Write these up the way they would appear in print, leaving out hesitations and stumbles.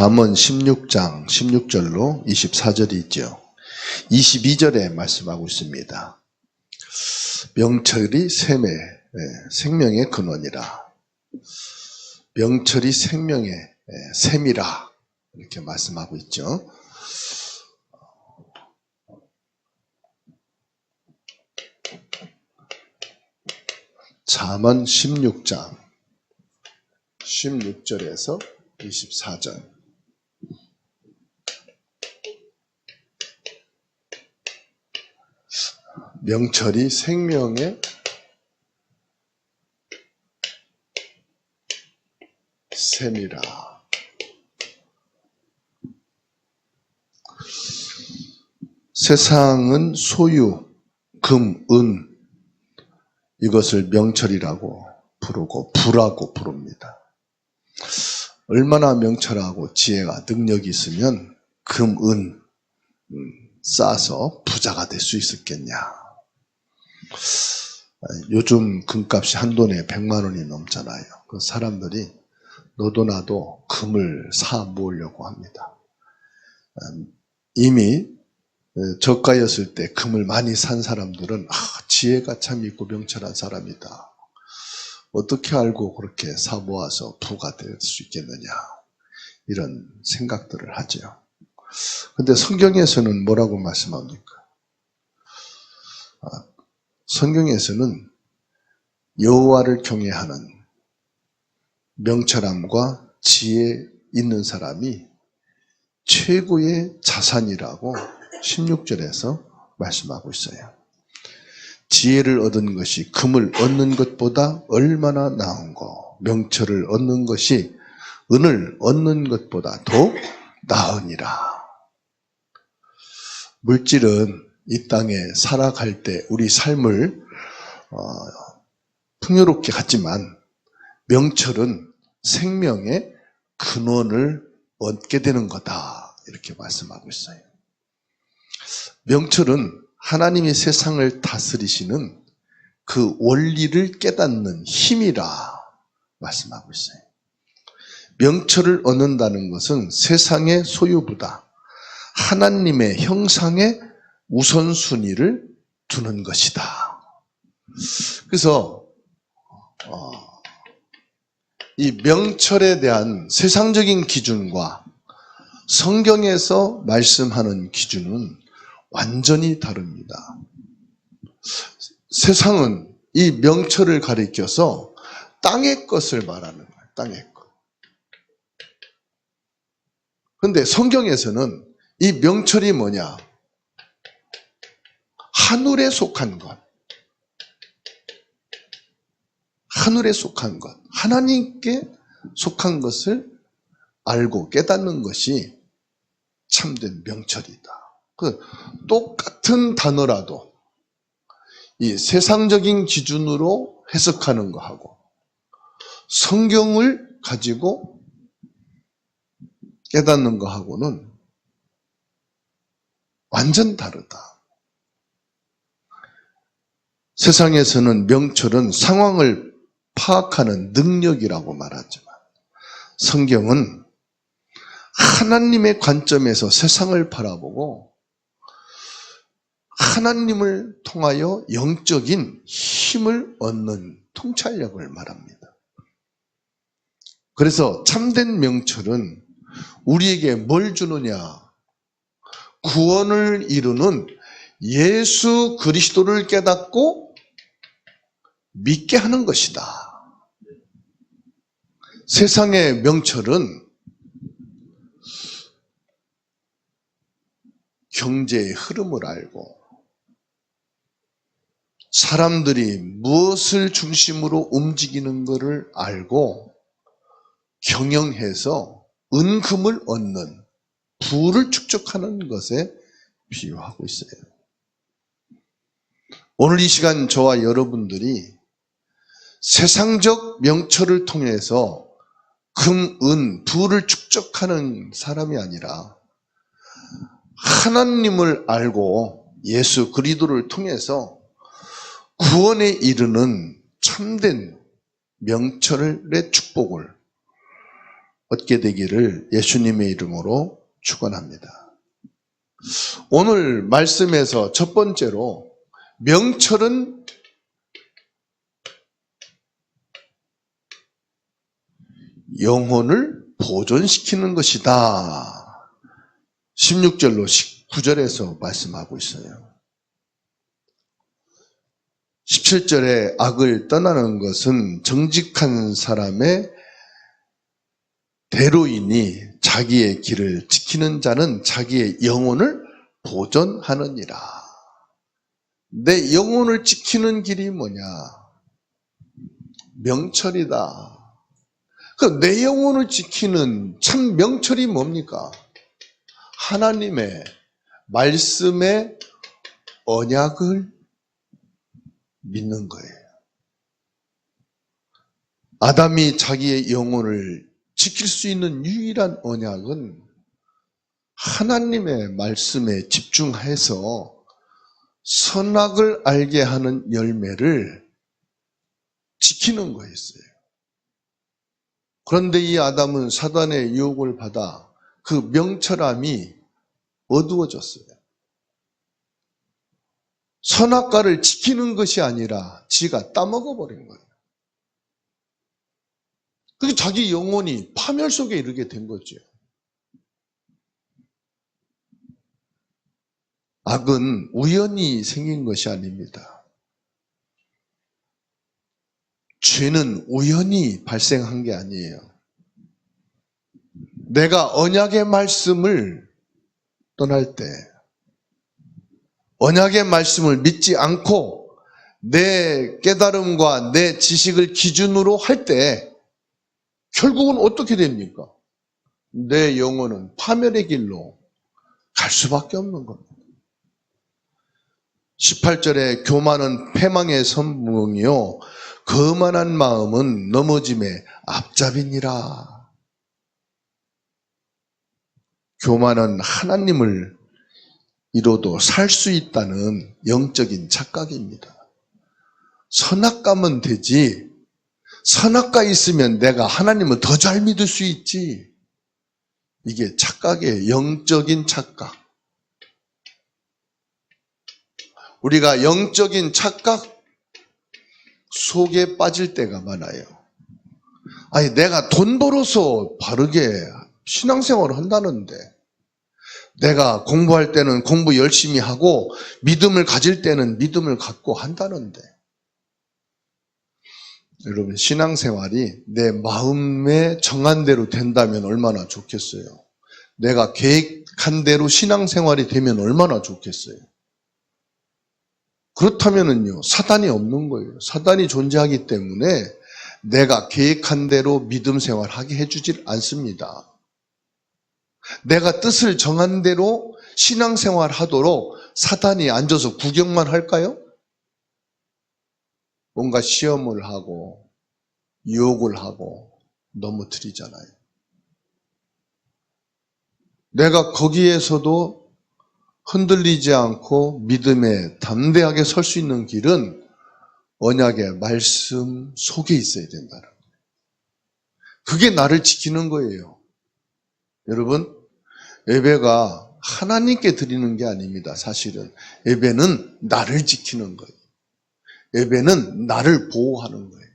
잠언 16장 16절로 24절이 있죠. 22절에 말씀하고 있습니다. 명철이 생명의 근원이라. 명철이 생명의 샘이라. 이렇게 말씀하고 있죠. 잠언 16장 16절에서 24절. 명철이 생명의 샘이라. 세상은 소유, 금, 은 이것을 명철이라고 부르고 부라고 부릅니다. 얼마나 명철하고 지혜가 능력이 있으면 금, 은 쌓아서 부자가 될 수 있었겠냐. 요즘 금값이 한 돈에 100만 원이 넘잖아요. 그 사람들이 너도 나도 금을 사 모으려고 합니다. 이미 저가였을 때 금을 많이 산 사람들은 지혜가 참 있고 명철한 사람이다. 어떻게 알고 그렇게 사 모아서 부가 될 수 있겠느냐. 이런 생각들을 하죠. 근데 성경에서는 뭐라고 말씀합니까? 성경에서는 여호와를 경외하는 명철함과 지혜 있는 사람이 최고의 자산이라고 16절에서 말씀하고 있어요. 지혜를 얻은 것이 금을 얻는 것보다 얼마나 나은고, 명철을 얻는 것이 은을 얻는 것보다 더 나으니라. 물질은 이 땅에 살아갈 때 우리 삶을 풍요롭게 하지만 명철은 생명의 근원을 얻게 되는 거다. 이렇게 말씀하고 있어요. 명철은 하나님이 세상을 다스리시는 그 원리를 깨닫는 힘이라 말씀하고 있어요. 명철을 얻는다는 것은 세상의 소유보다 하나님의 형상에 우선순위를 두는 것이다. 그래서 이 명철에 대한 세상적인 기준과 성경에서 말씀하는 기준은 완전히 다릅니다. 세상은 이 명철을 가리켜서 땅의 것을 말하는 거예요. 땅의 것. 그런데 성경에서는 이 명철이 뭐냐? 하늘에 속한 것. 하늘에 속한 것. 하나님께 속한 것을 알고 깨닫는 것이 참된 명철이다. 똑같은 단어라도 이 세상적인 기준으로 해석하는 거하고 성경을 가지고 깨닫는 거하고는 완전 다르다. 세상에서는 명철은 상황을 파악하는 능력이라고 말하지만 성경은 하나님의 관점에서 세상을 바라보고 하나님을 통하여 영적인 힘을 얻는 통찰력을 말합니다. 그래서 참된 명철은 우리에게 뭘 주느냐? 구원을 이루는 예수 그리스도를 깨닫고 믿게 하는 것이다. 세상의 명철은 경제의 흐름을 알고 사람들이 무엇을 중심으로 움직이는 것을 알고 경영해서 은금을 얻는 부를 축적하는 것에 비유하고 있어요. 오늘 이 시간 저와 여러분들이 세상적 명철을 통해서 금, 은, 부를 축적하는 사람이 아니라 하나님을 알고 예수 그리스도를 통해서 구원에 이르는 참된 명철의 축복을 얻게 되기를 예수님의 이름으로 축원합니다. 오늘 말씀에서 첫 번째로 명철은 영혼을 보존시키는 것이다. 16절로 19절에서 말씀하고 있어요. 17절에 악을 떠나는 것은 정직한 사람의 대로이니 자기의 길을 지키는 자는 자기의 영혼을 보존하느니라. 내 영혼을 지키는 길이 뭐냐? 명철이다. 내 영혼을 지키는 참 명철이 뭡니까? 하나님의 말씀의 언약을 믿는 거예요. 아담이 자기의 영혼을 지킬 수 있는 유일한 언약은 하나님의 말씀에 집중해서 선악을 알게 하는 열매를 지키는 거였어요. 그런데 이 아담은 사단의 유혹을 받아 그 명철함이 어두워졌어요. 선악과를 지키는 것이 아니라 지가 따먹어버린 거예요. 그게 자기 영혼이 파멸 속에 이르게 된 거죠. 악은 우연히 생긴 것이 아닙니다. 죄는 우연히 발생한 게 아니에요. 내가 언약의 말씀을 떠날 때, 언약의 말씀을 믿지 않고 내 깨달음과 내 지식을 기준으로 할 때 결국은 어떻게 됩니까? 내 영혼은 파멸의 길로 갈 수밖에 없는 겁니다. 18절에 교만은 패망의 선봉이요 거만한 마음은 넘어짐의 앞잡이니라. 교만은 하나님을 이뤄도 살 수 있다는 영적인 착각입니다. 선악과면 되지, 선악과 있으면 내가 하나님을 더 잘 믿을 수 있지. 이게 착각이에요. 영적인 착각. 우리가 영적인 착각 속에 빠질 때가 많아요. 아니, 내가 돈 벌어서 바르게 신앙생활을 한다는데, 내가 공부할 때는 공부 열심히 하고 믿음을 가질 때는 믿음을 갖고 한다는데, 여러분, 신앙생활이 내 마음에 정한 대로 된다면 얼마나 좋겠어요. 내가 계획한 대로 신앙생활이 되면 얼마나 좋겠어요. 그렇다면은요, 사단이 없는 거예요. 사단이 존재하기 때문에 내가 계획한 대로 믿음 생활하게 해주질 않습니다. 내가 뜻을 정한 대로 신앙생활 하도록 사단이 앉아서 구경만 할까요? 뭔가 시험을 하고 유혹을 하고 넘어뜨리잖아요. 내가 거기에서도 흔들리지 않고 믿음에 담대하게 설 수 있는 길은 언약의 말씀 속에 있어야 된다는 거예요. 그게 나를 지키는 거예요. 여러분, 예배가 하나님께 드리는 게 아닙니다. 사실은 예배는 나를 지키는 거예요. 예배는 나를 보호하는 거예요.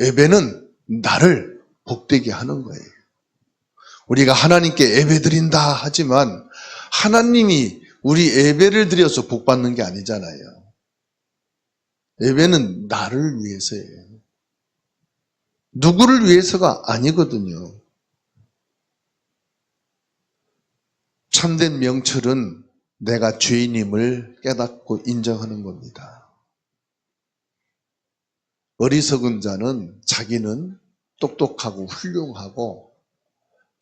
예배는 나를 복되게 하는 거예요. 우리가 하나님께 예배 드린다 하지만 하나님이 우리 예배를 드려서 복 받는 게 아니잖아요. 예배는 나를 위해서예요. 누구를 위해서가 아니거든요. 참된 명철은 내가 죄인임을 깨닫고 인정하는 겁니다. 어리석은 자는 자기는 똑똑하고 훌륭하고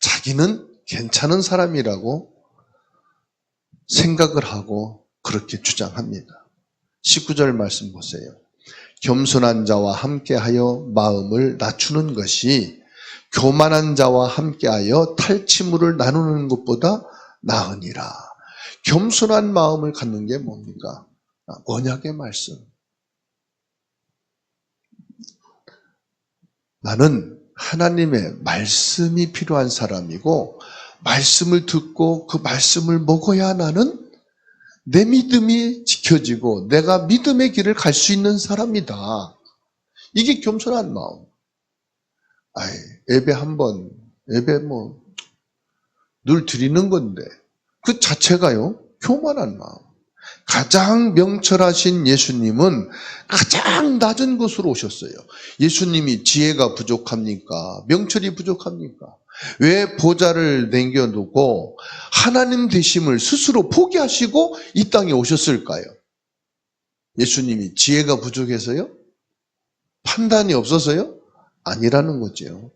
자기는 괜찮은 사람이라고 생각을 하고 그렇게 주장합니다. 19절 말씀 보세요. 겸손한 자와 함께하여 마음을 낮추는 것이 교만한 자와 함께하여 탈취물을 나누는 것보다 나으니라. 겸손한 마음을 갖는 게 뭡니까? 언약의 말씀. 나는 하나님의 말씀이 필요한 사람이고, 말씀을 듣고 그 말씀을 먹어야 나는 내 믿음이 지켜지고 내가 믿음의 길을 갈 수 있는 사람이다. 이게 겸손한 마음. 예배 예배 늘 드리는 건데 그 자체가요, 교만한 마음. 가장 명철하신 예수님은 가장 낮은 곳으로 오셨어요. 예수님이 지혜가 부족합니까? 명철이 부족합니까? 왜 보좌를 남겨두고 하나님 되심을 스스로 포기하시고 이 땅에 오셨을까요? 예수님이 지혜가 부족해서요? 판단이 없어서요? 아니라는 거죠.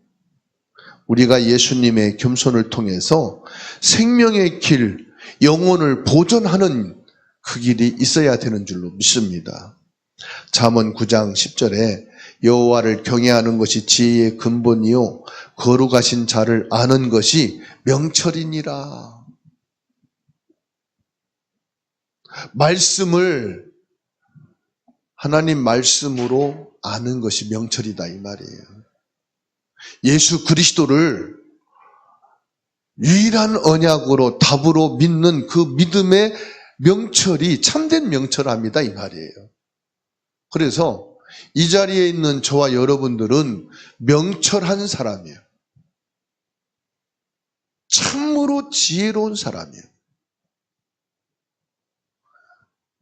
우리가 예수님의 겸손을 통해서 생명의 길, 영혼을 보존하는 그 길이 있어야 되는 줄로 믿습니다. 잠언 9장 10절에 여호와를 경외하는 것이 지혜의 근본이요 거룩하신 자를 아는 것이 명철이니라. 말씀을 하나님 말씀으로 아는 것이 명철이다 이 말이에요. 예수 그리스도를 유일한 언약으로 답으로 믿는 그 믿음의 명철이 참된 명철합니다 이 말이에요. 그래서 이 자리에 있는 저와 여러분들은 명철한 사람이에요. 참으로 지혜로운 사람이에요.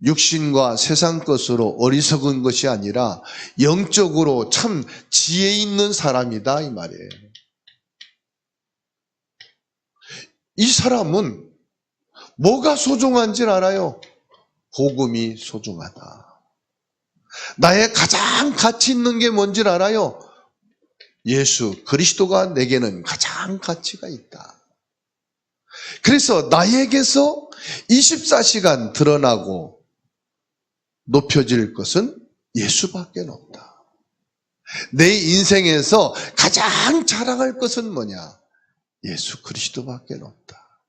육신과 세상 것으로 어리석은 것이 아니라 영적으로 참 지혜 있는 사람이다 이 말이에요. 이 사람은 뭐가 소중한지 알아요? 복음이 소중하다. 나의 가장 가치 있는 게 뭔지 알아요? 예수 그리스도가 내게는 가장 가치가 있다. 그래서 나에게서 24시간 드러나고 높여질 것은 예수밖에 없다. 내 인생에서 가장 자랑할 것은 뭐냐? 예수 그리스도밖에 없다.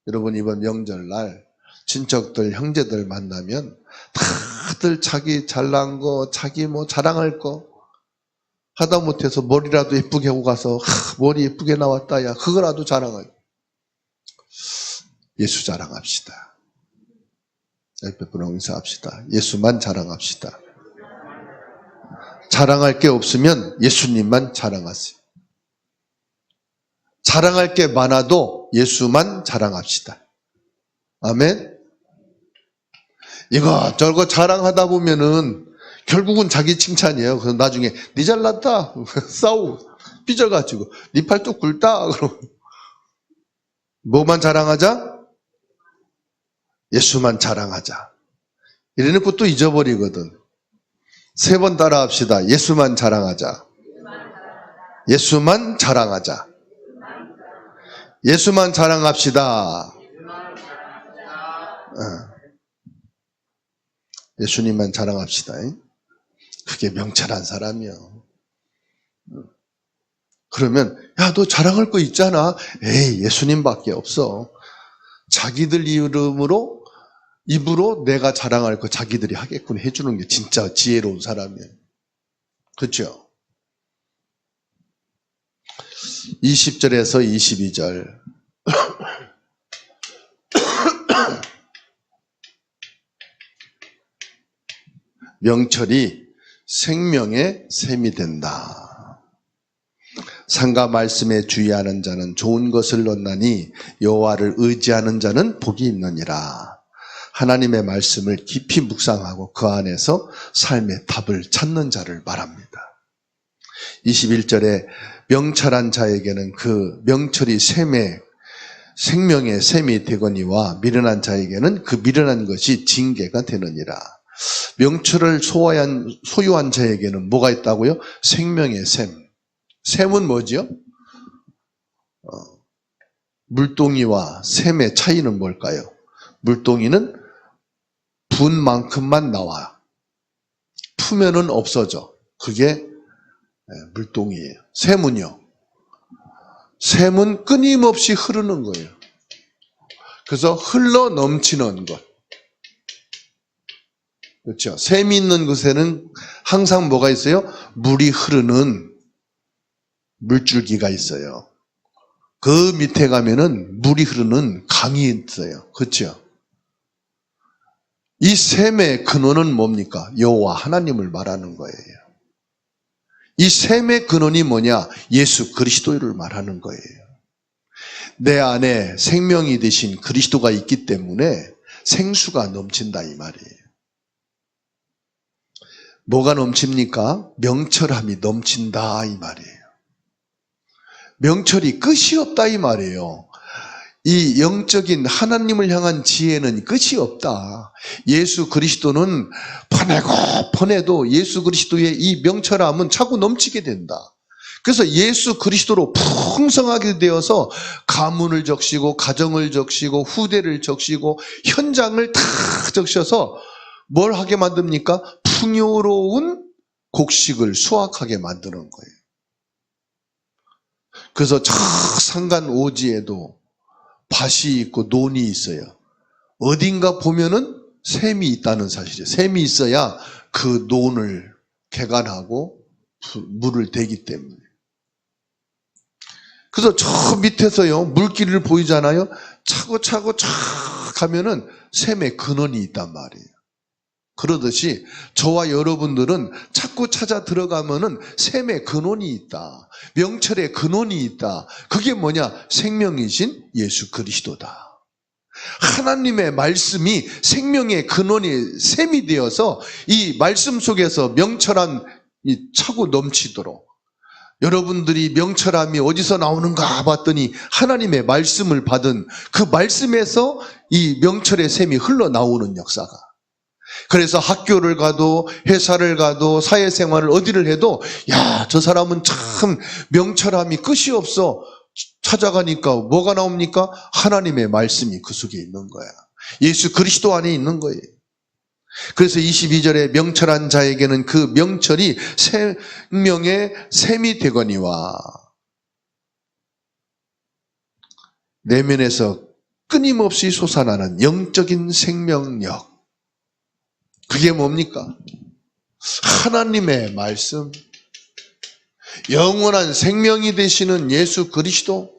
여러분 이번 명절날 친척들 형제들 만나면 다들 자기 잘난 거 자기 자랑할 거 하다못해서 머리라도 예쁘게 하고 가서 머리 예쁘게 나왔다 야 그거라도 자랑할. 예수 자랑합시다. 옆에 분하고 인사합시다. 예수만 자랑합시다. 자랑할 게 없으면 예수님만 자랑하세요. 자랑할 게 많아도 예수만 자랑합시다. 아멘. 이거 자랑하다 보면은 결국은 자기 칭찬이에요. 그래서 나중에 니 잘났다 싸우고 삐져가지고 니 팔뚝 굵다 그러고 뭐만 자랑하자? 예수만 자랑하자. 이래놓고 또 잊어버리거든. 3번 따라 합시다. 예수만 자랑하자. 예수만 자랑하자. 예수만 자랑합시다. 예수님만 자랑합시다. 그게 명철한 사람이요. 그러면 야, 너 자랑할 거 있잖아. 에이, 예수님밖에 없어. 자기들 입으로 내가 자랑할 거 자기들이 하겠군 해주는 게 진짜 지혜로운 사람이에요. 그렇죠? 20절에서 22절 명철이 생명의 샘이 된다. 상과 말씀에 주의하는 자는 좋은 것을 얻나니 여호와를 의지하는 자는 복이 있느니라. 하나님의 말씀을 깊이 묵상하고 그 안에서 삶의 답을 찾는 자를 말합니다. 21절에 명철한 자에게는 그 명철이 생명의 샘이 되거니와 미련한 자에게는 그 미련한 것이 징계가 되느니라. 명철을 소유한 자에게는 뭐가 있다고요? 생명의 샘. 샘은 뭐죠? 물동이와 샘의 차이는 뭘까요? 물동이는 분 만큼만 나와. 푸면은 없어져. 그게 물동이에요. 샘은요? 샘은 끊임없이 흐르는 거예요. 그래서 흘러 넘치는 것. 그렇죠? 샘이 있는 곳에는 항상 뭐가 있어요? 물이 흐르는 물줄기가 있어요. 그 밑에 가면은 물이 흐르는 강이 있어요. 그렇죠? 이 샘의 근원은 뭡니까? 여호와 하나님을 말하는 거예요. 이 샘의 근원이 뭐냐? 예수 그리스도를 말하는 거예요. 내 안에 생명이 되신 그리스도가 있기 때문에 생수가 넘친다 이 말이에요. 뭐가 넘칩니까? 명철함이 넘친다 이 말이에요. 명철이 끝이 없다 이 말이에요. 이 영적인 하나님을 향한 지혜는 끝이 없다. 예수 그리스도는 보내도 예수 그리스도의 이 명철함은 차고 넘치게 된다. 그래서 예수 그리스도로 풍성하게 되어서 가문을 적시고 가정을 적시고 후대를 적시고 현장을 다 적셔서 뭘 하게 만듭니까? 풍요로운 곡식을 수확하게 만드는 거예요. 그래서 저 산간 오지에도 밭이 있고 논이 있어요. 어딘가 보면은 샘이 있다는 사실이에요. 샘이 있어야 그 논을 개간하고 물을 대기 때문에. 그래서 저 밑에서요, 물길을 보이잖아요. 차고 쫙 가면은 샘의 근원이 있단 말이에요. 그러듯이 저와 여러분들은 자꾸 찾아 들어가면은 샘의 근원이 있다. 명철의 근원이 있다. 그게 뭐냐? 생명이신 예수 그리스도다. 하나님의 말씀이 생명의 근원이 샘이 되어서 이 말씀 속에서 명철한 이 차고 넘치도록, 여러분들이 명철함이 어디서 나오는가 봤더니 하나님의 말씀을 받은 그 말씀에서 이 명철의 샘이 흘러나오는 역사가. 그래서 학교를 가도 회사를 가도 사회생활을 어디를 해도 야, 저 사람은 참 명철함이 끝이 없어. 찾아가니까 뭐가 나옵니까? 하나님의 말씀이 그 속에 있는 거야. 예수 그리스도 안에 있는 거예요. 그래서 22절에 명철한 자에게는 그 명철이 생명의 샘이 되거니와 내면에서 끊임없이 솟아나는 영적인 생명력. 그게 뭡니까? 하나님의 말씀, 영원한 생명이 되시는 예수 그리스도,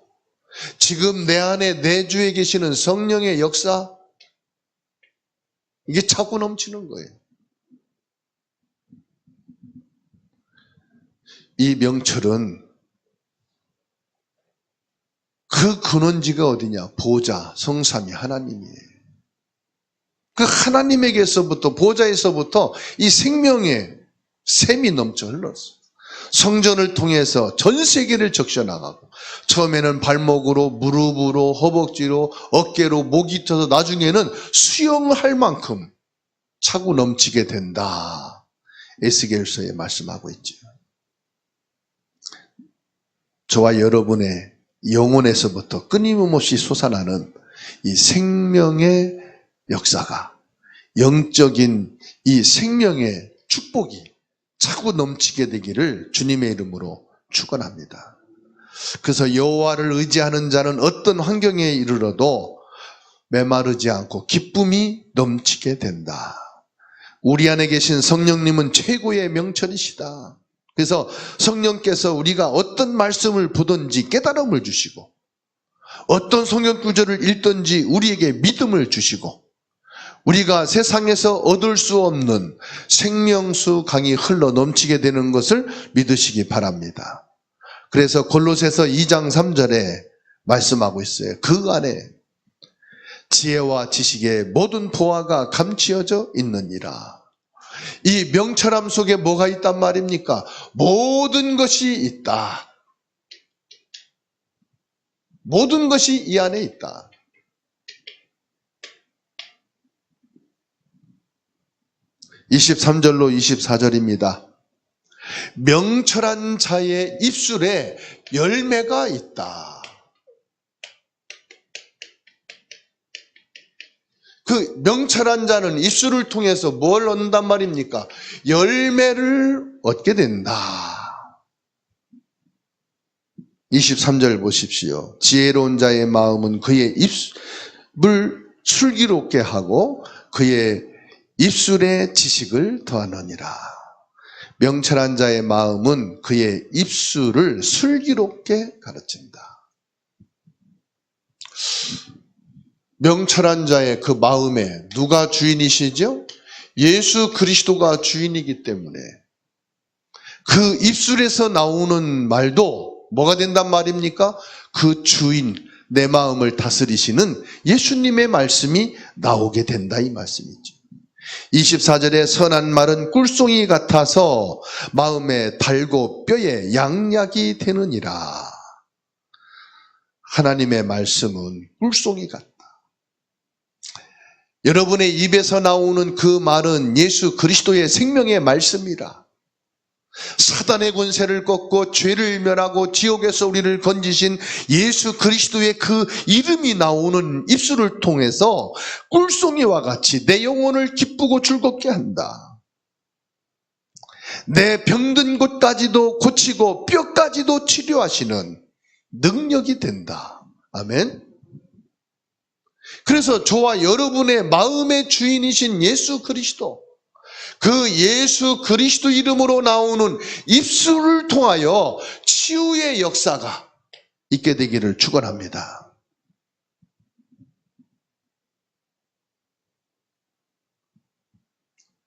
지금 내 안에 내주에 계시는 성령의 역사, 이게 차고 넘치는 거예요. 이 명철은 그 근원지가 어디냐? 보좌, 성삼위 하나님이에요. 그 하나님에게서부터, 보좌에서부터 이 생명의 샘이 넘쳐 흘렀어. 성전을 통해서 전 세계를 적셔나가고, 처음에는 발목으로, 무릎으로, 허벅지로, 어깨로, 목이 터서 나중에는 수영할 만큼 차고 넘치게 된다. 에스겔서에 말씀하고 있죠. 저와 여러분의 영혼에서부터 끊임없이 솟아나는 이 생명의 역사가, 영적인 이 생명의 축복이 차고 넘치게 되기를 주님의 이름으로 축원합니다. 그래서 여호와를 의지하는 자는 어떤 환경에 이르러도 메마르지 않고 기쁨이 넘치게 된다. 우리 안에 계신 성령님은 최고의 명철이시다. 그래서 성령께서 우리가 어떤 말씀을 보든지 깨달음을 주시고, 어떤 성경 구절을 읽든지 우리에게 믿음을 주시고, 우리가 세상에서 얻을 수 없는 생명수 강이 흘러 넘치게 되는 것을 믿으시기 바랍니다. 그래서 골로새서 2장 3절에 말씀하고 있어요. 그 안에 지혜와 지식의 모든 보화가 감추어져 있느니라. 이 명철함 속에 뭐가 있단 말입니까? 모든 것이 있다. 모든 것이 이 안에 있다. 23절로 24절입니다. 명철한 자의 입술에 열매가 있다. 그 명철한 자는 입술을 통해서 뭘 얻는단 말입니까? 열매를 얻게 된다. 23절 보십시오. 지혜로운 자의 마음은 그의 입을 슬기롭게 하고 그의 입술에 지식을 더하느니라. 명철한 자의 마음은 그의 입술을 슬기롭게 가르친다. 명철한 자의 그 마음에 누가 주인이시죠? 예수 그리스도가 주인이기 때문에 그 입술에서 나오는 말도 뭐가 된단 말입니까? 그 주인, 내 마음을 다스리시는 예수님의 말씀이 나오게 된다 이 말씀이죠. 24절에 선한 말은 꿀송이 같아서 마음에 달고 뼈에 양약이 되느니라. 하나님의 말씀은 꿀송이 같다. 여러분의 입에서 나오는 그 말은 예수 그리스도의 생명의 말씀이라. 사단의 권세를 꺾고 죄를 멸하고 지옥에서 우리를 건지신 예수 그리스도의 그 이름이 나오는 입술을 통해서 꿀송이와 같이 내 영혼을 기쁘고 즐겁게 한다. 내 병든 곳까지도 고치고 뼈까지도 치료하시는 능력이 된다. 아멘. 그래서 저와 여러분의 마음의 주인이신 예수 그리스도, 그 예수 그리스도 이름으로 나오는 입술을 통하여 치유의 역사가 있게 되기를 축원합니다.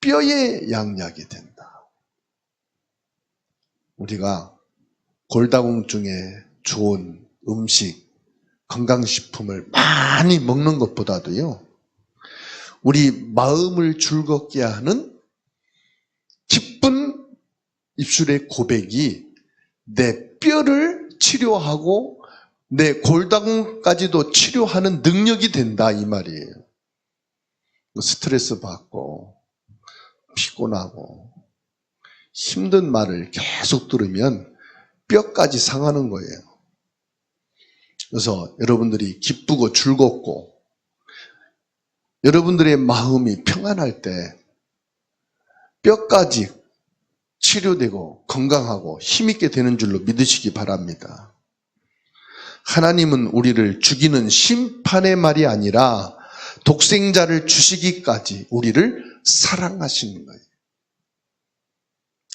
뼈에 양약이 된다. 우리가 골다공증에 좋은 음식, 건강식품을 많이 먹는 것보다도요, 우리 마음을 즐겁게 하는 기쁜 입술의 고백이 내 뼈를 치료하고 내 골다공까지도 치료하는 능력이 된다 이 말이에요. 스트레스 받고 피곤하고 힘든 말을 계속 들으면 뼈까지 상하는 거예요. 그래서 여러분들이 기쁘고 즐겁고 여러분들의 마음이 평안할 때 뼈까지 치료되고 건강하고 힘있게 되는 줄로 믿으시기 바랍니다. 하나님은 우리를 죽이는 심판의 말이 아니라 독생자를 주시기까지 우리를 사랑하시는 거예요.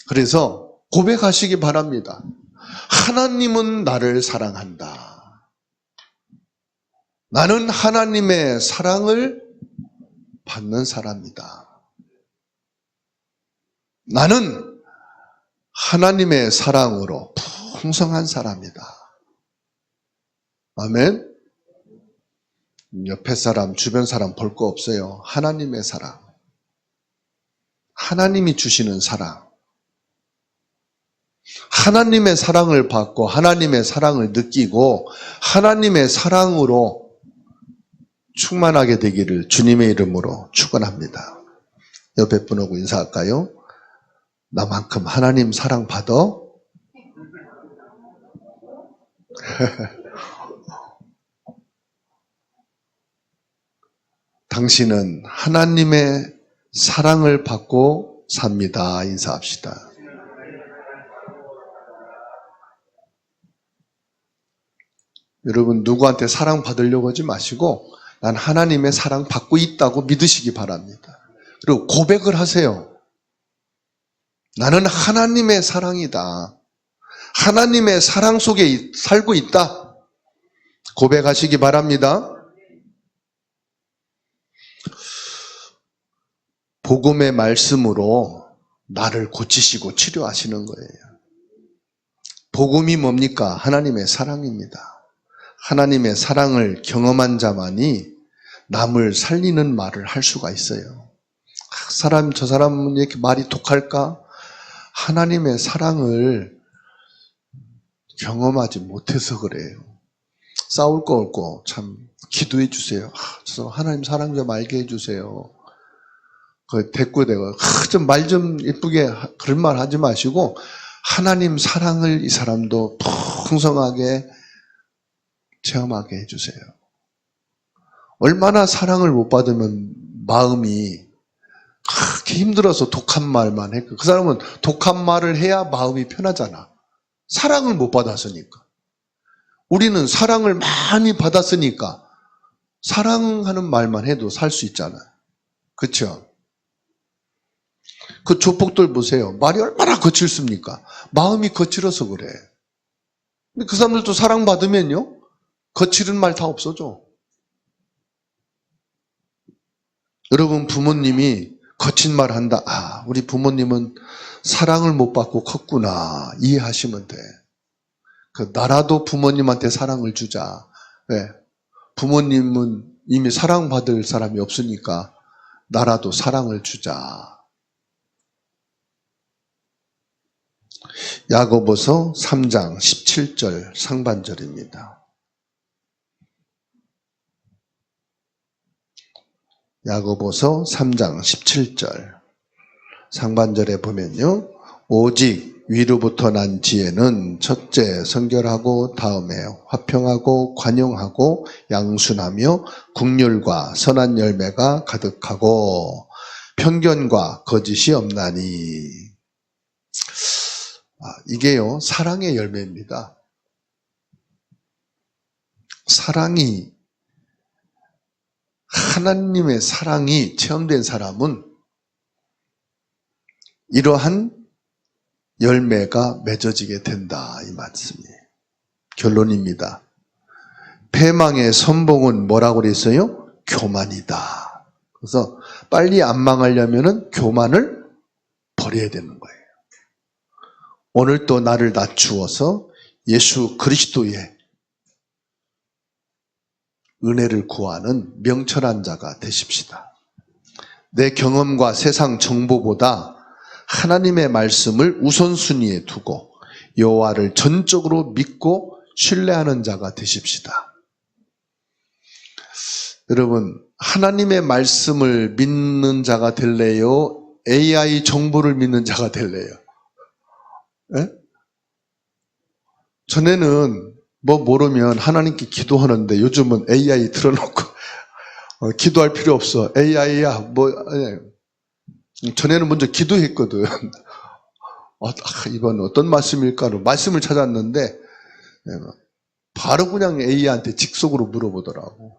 그래서 고백하시기 바랍니다. 하나님은 나를 사랑한다. 나는 하나님의 사랑을 받는 사람이다. 나는 하나님의 사랑으로 풍성한 사람이다. 아멘. 옆에 사람, 주변 사람 볼 거 없어요. 하나님의 사랑. 하나님이 주시는 사랑. 하나님의 사랑을 받고 하나님의 사랑을 느끼고 하나님의 사랑으로 충만하게 되기를 주님의 이름으로 축원합니다. 옆에 분하고 인사할까요? 나만큼 하나님 사랑 받아? 당신은 하나님의 사랑을 받고 삽니다. 인사합시다. 여러분 누구한테 사랑 받으려고 하지 마시고 난 하나님의 사랑 받고 있다고 믿으시기 바랍니다. 그리고 고백을 하세요. 나는 하나님의 사랑이다. 하나님의 사랑 속에 살고 있다. 고백하시기 바랍니다. 복음의 말씀으로 나를 고치시고 치료하시는 거예요. 복음이 뭡니까? 하나님의 사랑입니다. 하나님의 사랑을 경험한 자만이 남을 살리는 말을 할 수가 있어요. 저 사람은 이렇게 말이 독할까? 하나님의 사랑을 경험하지 못해서 그래요. 싸울 거 없고 참 기도해 주세요. 하나님 사랑 좀 알게 해주세요. 그 대꾸대고 좀 말 좀 예쁘게 그런 말 하지 마시고 하나님 사랑을 이 사람도 풍성하게 체험하게 해주세요. 얼마나 사랑을 못 받으면 마음이 그렇게 힘들어서 독한 말만 했고 그 사람은 독한 말을 해야 마음이 편하잖아. 사랑을 못 받았으니까. 우리는 사랑을 많이 받았으니까 사랑하는 말만 해도 살 수 있잖아요. 그렇죠? 그 조폭들 보세요. 말이 얼마나 거칠습니까? 마음이 거칠어서 그래. 근데 그 사람들도 사랑받으면요, 거칠은 말 다 없어져. 여러분 부모님이 거친 말 한다. 아, 우리 부모님은 사랑을 못 받고 컸구나. 이해하시면 돼. 나라도 부모님한테 사랑을 주자. 왜? 부모님은 이미 사랑받을 사람이 없으니까 나라도 사랑을 주자. 야고보서 3장 17절 상반절입니다. 야고보서 3장 17절 상반절에 보면요. 오직 위로부터 난 지혜는 첫째 성결하고 다음에 화평하고 관용하고 양순하며 긍휼과 선한 열매가 가득하고 편견과 거짓이 없나니. 이게요, 사랑의 열매입니다. 사랑이, 하나님의 사랑이 체험된 사람은 이러한 열매가 맺어지게 된다, 이 말씀이에요. 결론입니다. 패망의 선봉은 뭐라고 그랬어요? 교만이다. 그래서 빨리 안 망하려면 교만을 버려야 되는 거예요. 오늘 또 나를 낮추어서 예수 그리스도의 은혜를 구하는 명철한 자가 되십시다. 내 경험과 세상 정보보다 하나님의 말씀을 우선순위에 두고 여호와를 전적으로 믿고 신뢰하는 자가 되십시다. 여러분, 하나님의 말씀을 믿는 자가 될래요? AI 정보를 믿는 자가 될래요? 네? 전에는 뭐 모르면 하나님께 기도하는데 요즘은 AI 틀어놓고 기도할 필요 없어. AI야. 전에는 먼저 기도했거든. 이번 어떤 말씀일까로 말씀을 찾았는데 바로 그냥 AI한테 직속으로 물어보더라고.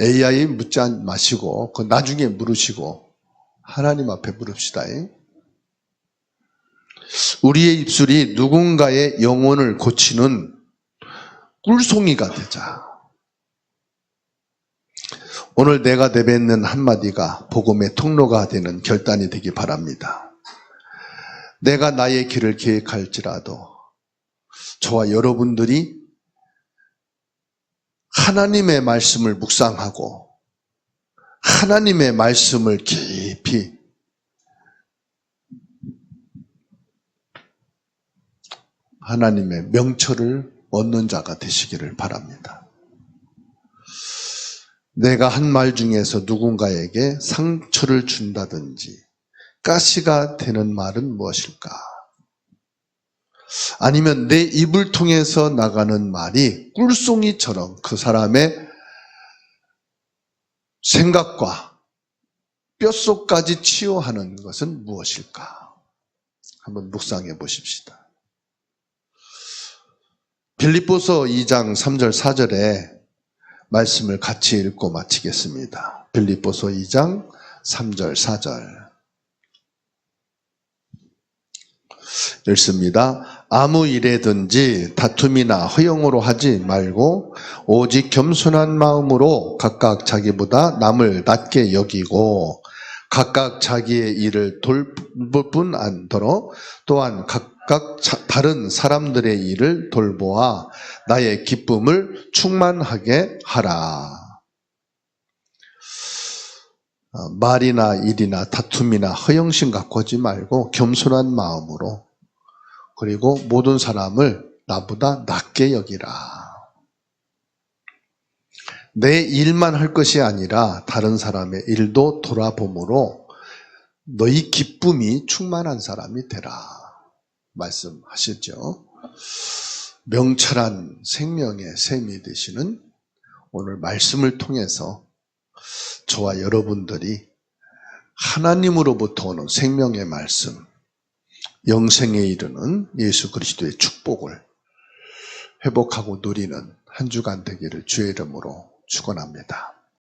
AI 묻지 마시고 그 나중에 물으시고 하나님 앞에 물읍시다. 우리의 입술이 누군가의 영혼을 고치는 꿀송이가 되자. 오늘 내가 내뱉는 한마디가 복음의 통로가 되는 결단이 되기 바랍니다. 내가 나의 길을 계획할지라도 저와 여러분들이 하나님의 말씀을 묵상하고 하나님의 말씀을 깊이 하나님의 명철을 얻는 자가 되시기를 바랍니다. 내가 한 말 중에서 누군가에게 상처를 준다든지 가시가 되는 말은 무엇일까? 아니면 내 입을 통해서 나가는 말이 꿀송이처럼 그 사람의 생각과 뼛속까지 치유하는 것은 무엇일까? 한번 묵상해 보십시다. 빌립보서 2장 3절 4절에 말씀을 같이 읽고 마치겠습니다. 빌립보서 2장 3절 4절 읽습니다. 아무 일에든지 다툼이나 허용으로 하지 말고 오직 겸손한 마음으로 각각 자기보다 남을 낮게 여기고 각각 자기의 일을 돌볼 뿐 안더러 또한 각각 다른 사람들의 일을 돌보아 나의 기쁨을 충만하게 하라. 말이나 일이나 다툼이나 허영심 갖고 하지 말고 겸손한 마음으로, 그리고 모든 사람을 나보다 낮게 여기라. 내 일만 할 것이 아니라 다른 사람의 일도 돌아봄으로 너희 기쁨이 충만한 사람이 되라 말씀하셨죠. 명철한 생명의 샘이 되시는 오늘 말씀을 통해서 저와 여러분들이 하나님으로부터 오는 생명의 말씀, 영생에 이르는 예수 그리스도의 축복을 회복하고 누리는 한 주간 되기를 주의 이름으로 축원합니다.